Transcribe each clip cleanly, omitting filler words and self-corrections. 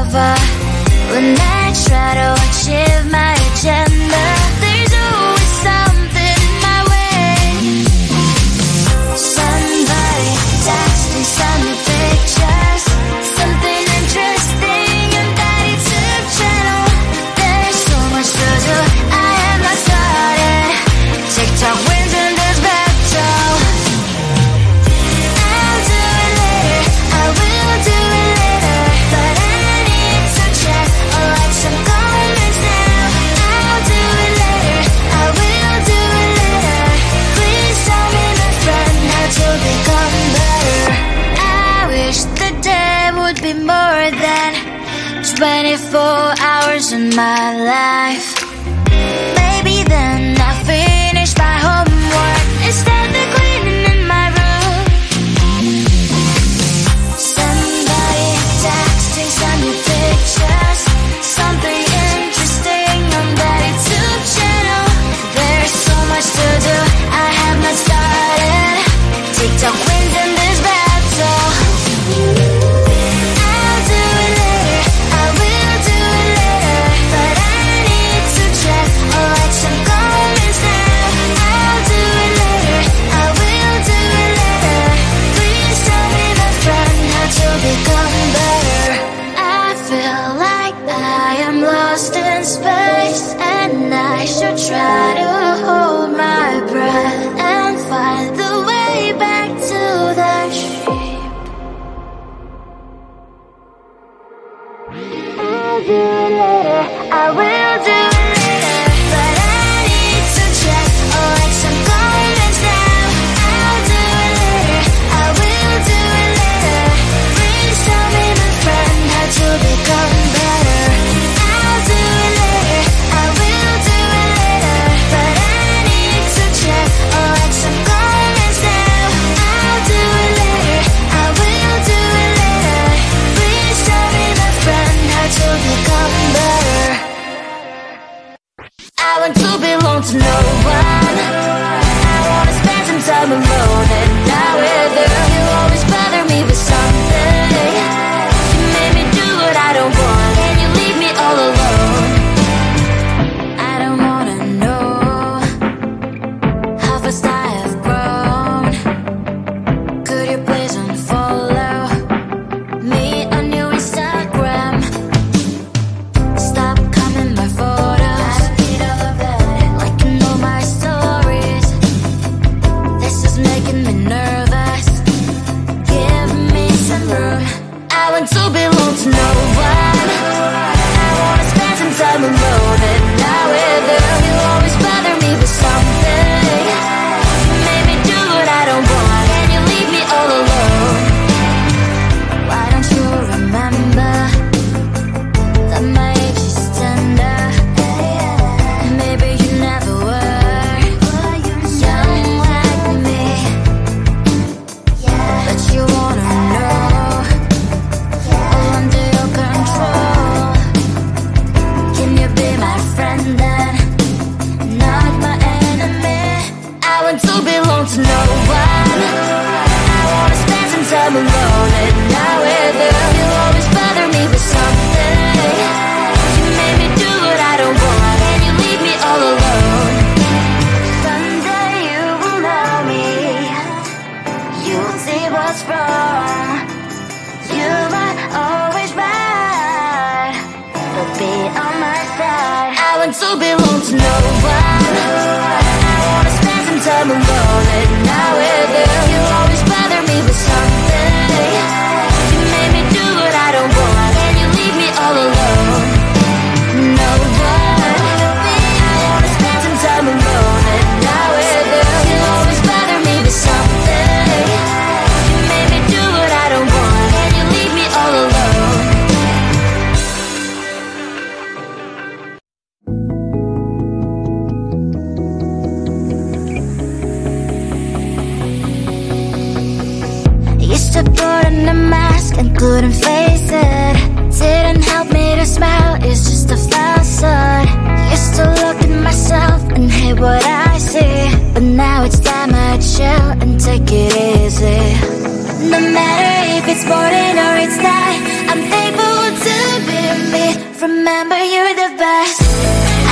over when I try to achieve my agenda. There's always something in my way. Somebody texting, send me pictures, something interesting on that YouTube channel. There's so much to do, I have not started. TikTok wins in this battle. I'll do it later, I will do it later, but I need to check or like some comments now. I'll do it later, I will do it later. Please tell me, my friend, how to become better. I wish the day would be more than 24 hours in my life. Maybe then I'll finish my homework and start the cleaning in my room. Somebody texting, send me pictures, something interesting on that YouTube channel. There's so much to do, I have not started. TikTok wins in this battle. I'll do it later, I will do it later, but I need to check or like some comments now. I'll do it later, I will do it later. Please tell me, my friend, how to become better. I feel like I am lost in space, and I should try to hold my breath and find the way back to the ship. I'll do it later, I will do it later, but I need to check or like some comments now. I'll do it later, I will do it later. Please tell me, my friend, how to become better. I'll do it later, I will do it later, but I need to check or like some comments now. I'll do it later, I will do it later. Please tell me, my friend, how to become better. I want to belong to no one. I wanna spend some time alone, and now with her, you always bother me with something. You made me do what I don't want, and you leave me all alone. I don't wanna know how fast I have grown. Could you please unfollow me on your Instagram? Stop commenting my photos, I need all of that, liking all my stories. This is making me nervous. Give me some room. I want to belong to no one. I wanna spend some time alone, and now with her, you always bother me with something. You made me do what I don't want, and you leave me all alone. Why don't you remember that my age is tender? Maybe you never were young like me, but you wanna know all under your control. Can you be my friend then, not my enemy? I want to belong to no one. I wanna spend some time alone, and now with her, you always bother me with something. You made me do what I don't want, and you leave me all alone. Someday you will know me, you'll see what's wrong. You might always right, but be on my side. I want to belong to no one. I wanna spend some time alone, and now with her, you always bother me with something. You made me do what I don't want, and you leave me all alone. No one. I wanna spend some time alone, and now with her, you always bother me with something. You made me do what I don't want, and you leave me all alone. Used to put on a mask and couldn't face it. Didn't help me to smile, it's just a facade. Used to look at myself and hate what I see, but now it's time I chill and take it easy. No matter if it's morning or it's night, I'm thankful to be remember you're the best.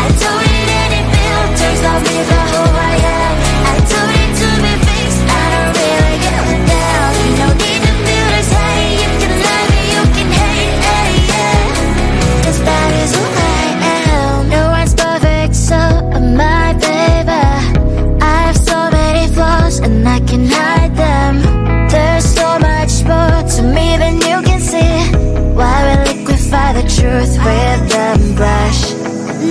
I don't need any filters, love me for who I am. I don't need to be fixed, I don't really give a damn. No need to feel this hate, you can love me, you can hate, yeah. 'Cause that is who I am. No one's perfect, so am I, baby. I have so many flaws and I can hide them. There's so much more to me than you can see. Why we liquefy the truth with the brush?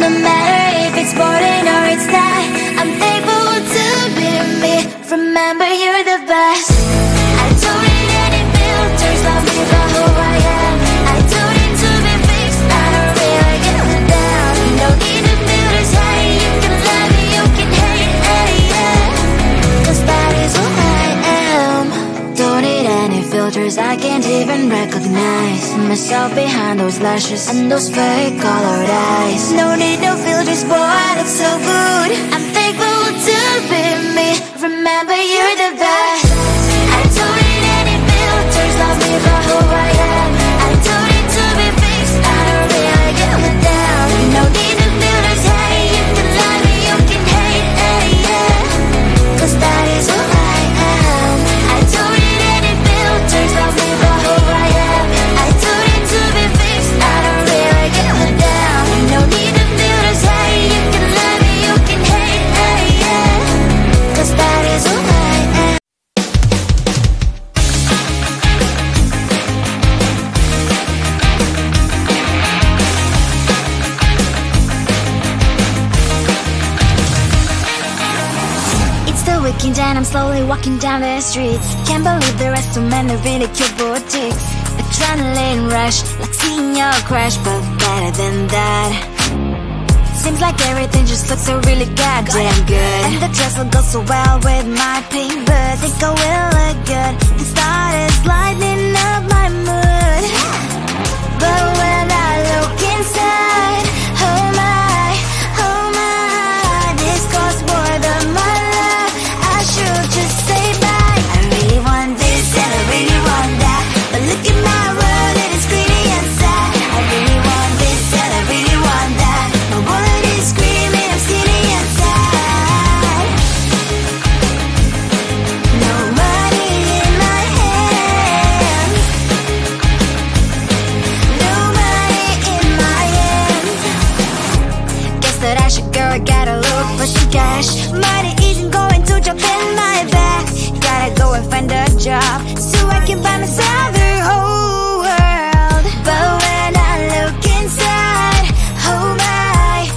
No matter if it's boring or it's not, I'm thankful to be me. Remember you're the best. I don't need any filters, love me for who I am. I don't need to be fixed, I don't really give a damn. No need to feel this hate, you can love me, you can hate, yeah. 'Cause that is who I am. Don't need any filters, I can't even recognize myself behind those lashes and those fake colored eyes. No need no filters, boy, I look so good. I'm thankful to be me. Remember you're the best. I don't need any filters, love me for who I am. I don't need to be fixed, I don't really give a damn. No need to feel this hate, you can love me, you can hate, yeah. 'Cause that is who I am. I don't need any filters, love me for who I am. I don't need to be fixed, I don't really give a damn. No need to feel this hate, you can love me, you can hate, yeah. 'Cause that is who I am. It's the weekend and I'm slowly walking down the streets. Can't believe the rest of men are really cute boutiques. Adrenaline rush, like seeing your crush, but better than that. Seems like everything just looks so really goddamn good. And the dress will go so well with my pink boots. Think I will look good and started lightening up my mood. But when I look inside, oh my, this costs more than my love. I should just say bye. I really want this and I really want that, but look at my world, it is greedy and sad. I really want this and I really want that. My wallet is screaming, I'm skinny and sad. No money in my hands. No money in my hands. Guess that I should go, I gotta look for some cash. Money isn't going to jump in my back. Gotta go and find a job so I can buy myself the whole world. But when I look inside, oh my,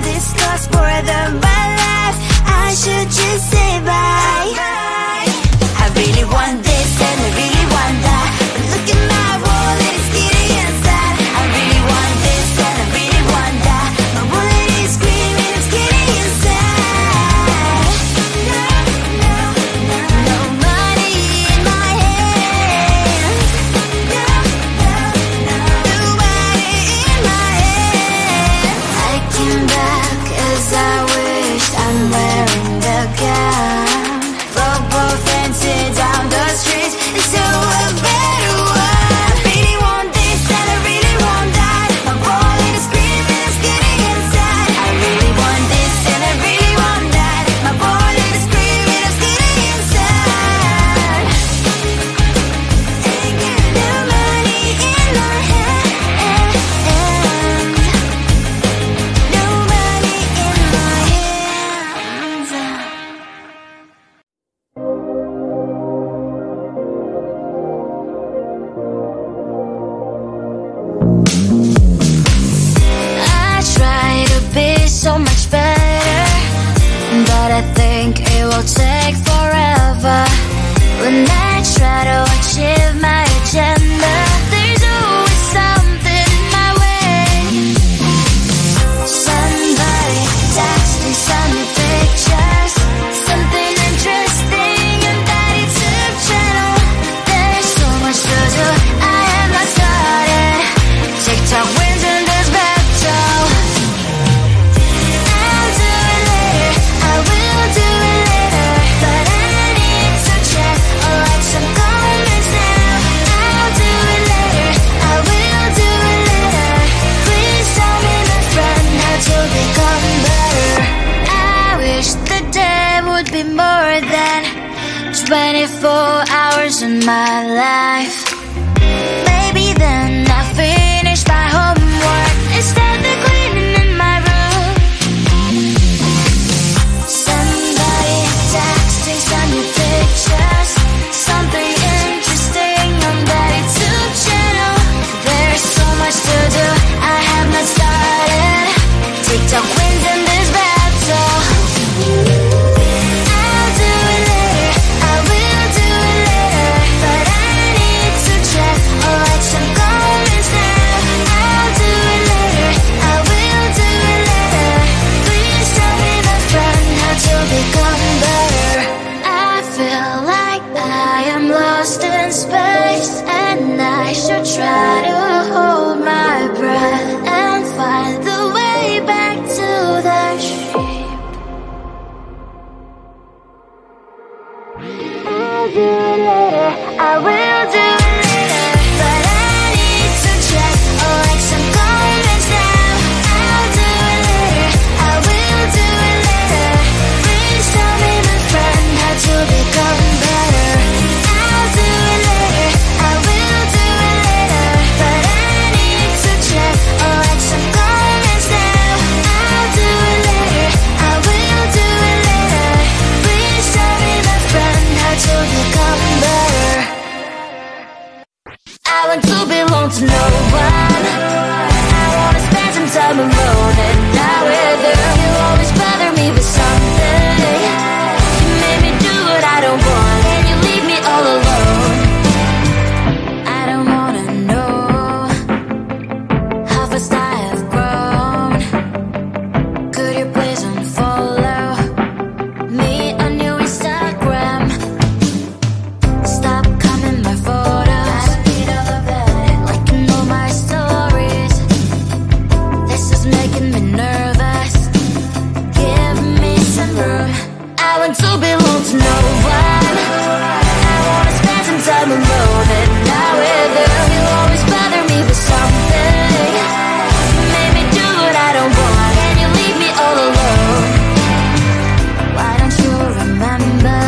this costs more than my life. I should just say bye. I really want this and I really want that, but look at my wallet, it's skinny inside. I really want this and I really want that. My wallet is screaming, I'm skinny inside. No money in my hands. No money in my hands. I came back as I wished, I'm wearing the gown. Broke both ends down the streets into a better one. I really want this and I really want that. My wallet is screaming, I'm skinny inside. I really want this and I really want that. My wallet is screaming, I'm skinny inside. Ain't got no money in my hands. No money in my hands. I try to be so much better, but I think it will take forever. When I try to achieve my agenda, there's always something in my way. Somebody text me, send me pictures, something interesting on that YouTube channel. There's so much to do, I have not started. TikTok wins in this battle. I'll do it later, I will do it later, but I need to check or like some comments now. in my life. Maybe then I'll finish my homework and start the cleaning in my room. Somebody texting, send me pictures, something interesting on that YouTube channel. There's so much to do, I have not started. TikTok wins in this battle. I'll do it later, I will do it later, but I need to check or like some comments now. I'll do it later, I will do it later. Please tell me, my friend, how to become better. I feel like I am lost in space, and I should try to hold my breath and find the way back to the stream. I'll do it later, I will do it later, but I need to check or like some comments now. I'll do it later, I will do it later. Please tell me, my friend, how to become better. I'll do it later, I will do it later, but I need to check or like some comments now. I'll do it later, I will do it later. Please tell me, my friend, how to become better. I want to belong to no one. I wanna spend some time alone and not with you. You always bother me with something. You made me do what I don't want, and you leave me all alone. I don't wanna know how fast I have grown. Could you please unfollow me on your Instagram? Stop coming my photos, liking all my stories. This is making me nervous. Give me some room. I want to belong to no one. I wanna spend some time alone and not with you. You always bother me with something. You made me do what I don't want, and you leave me all alone. Why don't you remember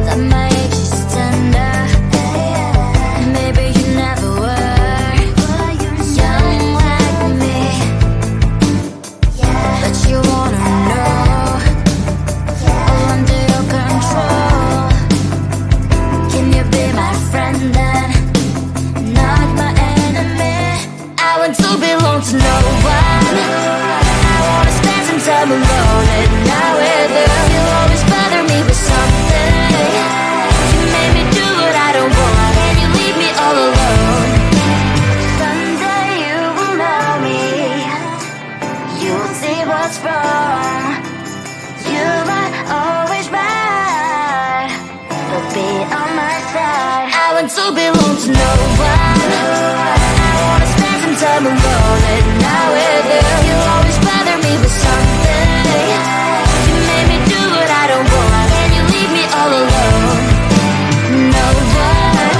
that my age is tender? Maybe you never were young like me, but you wanna know all under your control. Can you be my friend then, not my enemy? I want to belong to no one. I wanna spend some time alone and not with you. You always bother me with something. You made me do what I don't want, and you leave me all alone. Someday you will know me, you'll see what's wrong. You might always right, but be on my side. I want to belong to no one. I wanna spend some time alone and not with you. You always bother me with something. You made me do what I don't want, and you leave me all alone. No one.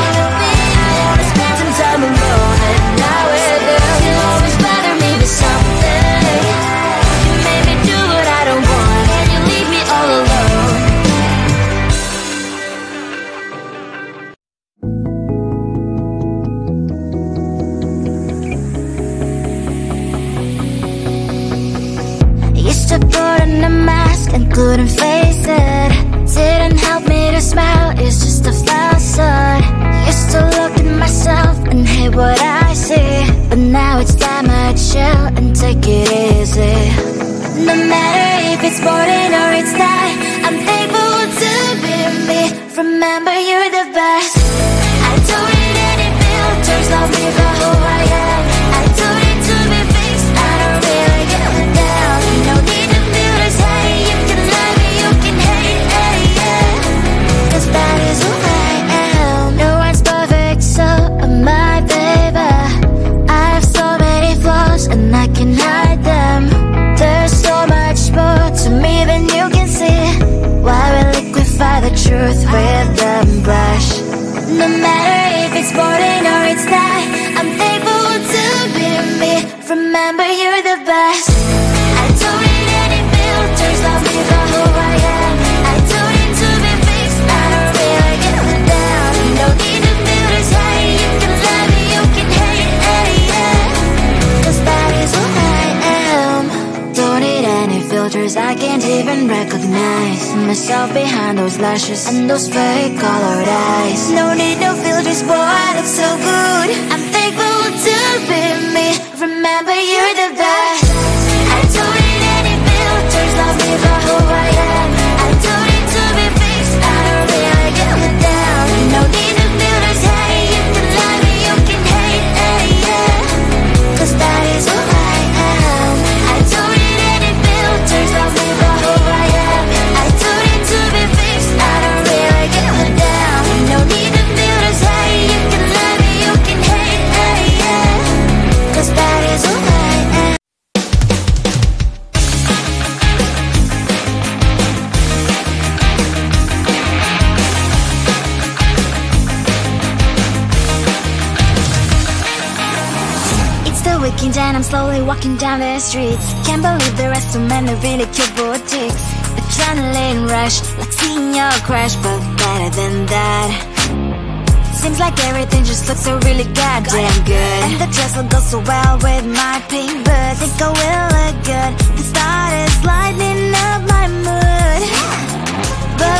I wanna spend some time alone and not with you. You always bother me with something. You made me do what I don't want, and you leave me all alone. Used to put on a mask and couldn't face it. Didn't help me to smile, it's just a facade. Used to look at myself and hate what I see, but now it's time I chill and take it easy. No matter if it's morning or it's night, I'm thankful to be me. Remember, you're the best. I don't need any filters, love me for who I am. I don't need to be fixed, I don't really give a damn. No need to feel this hate, you can love me, you can hate, yeah. 'Cause that is who I am. No one's perfect, so am I, baby. I have so many flaws and I can hide them. There's so much more to me than you can see. Why we liquefy the truth with the brush? No matter if it's morning or it's night, I'm thankful to be me. Remember, you're the best. I don't need any filters, love me for who I am. I don't need to be fixed, I don't really give a damn. myself behind those lashes and those fake colored eyes. No need no filters, boy, I look so good. I'm thankful to be me. Remember, you're the best. I don't need any filters, love me for who I am. I don't need to be fixed, I don't really give a damn. No need no filters, hey, you can love me, you can hate, hey, yeah, 'cause that is who I am. I don't need any filters, love me for who I am. I don't need to be fixed, I don't really give a damn. No need no filters, hey, you can love me, you can hate, hey, yeah, 'cause that is who I am. It's the weekend and I'm slowly walking down the streets. Can't believe the rest of men are really cute boutiques. Adrenaline rush, like seeing your crush, but better than that. Seems like everything just looks so really goddamn good. And the dress will go so well with my pink boots. Think I will look good. The start is lighting up my mood. But